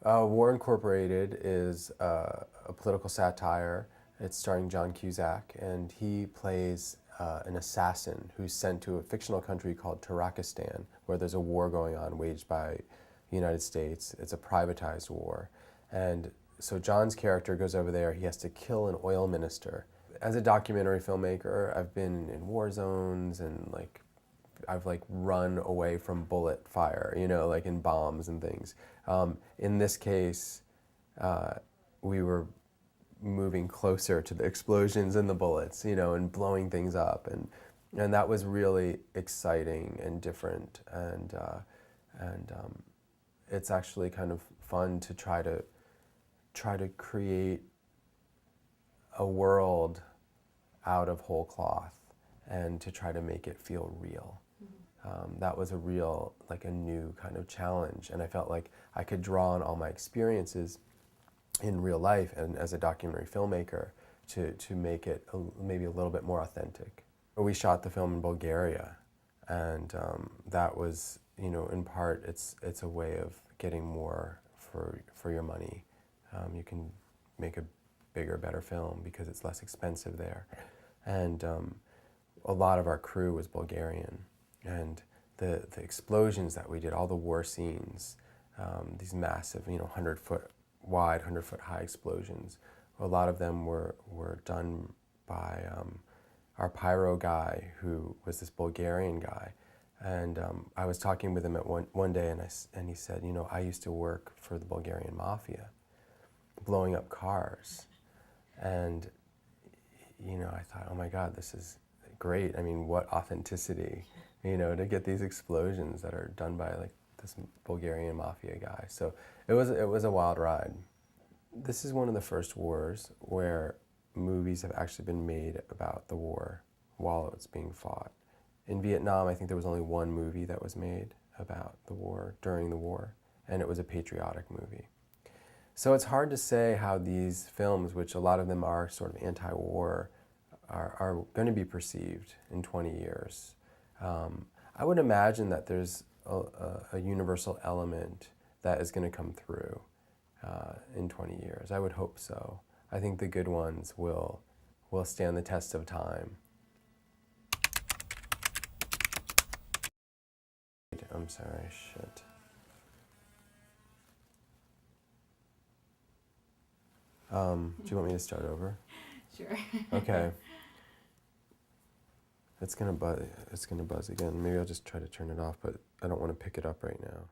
War Incorporated is a political satire. It's starring John Cusack, and he plays an assassin who's sent to a fictional country called Tarakistan, where there's a war going on waged by the United States. It's a privatized war. And so John's character goes over there. He has to kill an oil minister. As a documentary filmmaker, I've been in war zones and I've run away from bullet fire, like in bombs and things. In this case, we were moving closer to the explosions and the bullets, and blowing things up, and that was really exciting and different, and it's actually kind of fun to try to create a world out of whole cloth and to try to make it feel real. That was a new kind of challenge, and I felt like I could draw on all my experiences in real life and as a documentary filmmaker to make it maybe a little bit more authentic. We shot the film in Bulgaria, and that was, in part, it's a way of getting more for your money. You can make a bigger, better film because it's less expensive there. And a lot of our crew was Bulgarian. And the explosions that we did, all the war scenes, these massive, 100-foot wide, 100-foot high explosions, a lot of them were done by our pyro guy, who was this Bulgarian guy. And I was talking with him at one day, and he said, I used to work for the Bulgarian mafia, blowing up cars. And, I thought, oh my God, this is great. I mean, what authenticity, to get these explosions that are done by this Bulgarian mafia guy. So it was a wild ride. This is one of the first wars where movies have actually been made about the war while it's being fought. In Vietnam, I think there was only one movie that was made about the war, during the war, and it was a patriotic movie. So it's hard to say how these films, which a lot of them are sort of anti-war, are going to be perceived in 20 years. I would imagine that there's a universal element that is going to come through in 20 years. I would hope so. I think the good ones will stand the test of time. I'm sorry, shit. Do you want me to start over? Sure. Okay. It's gonna buzz again. Maybe I'll just try to turn it off, but I don't want to pick it up right now.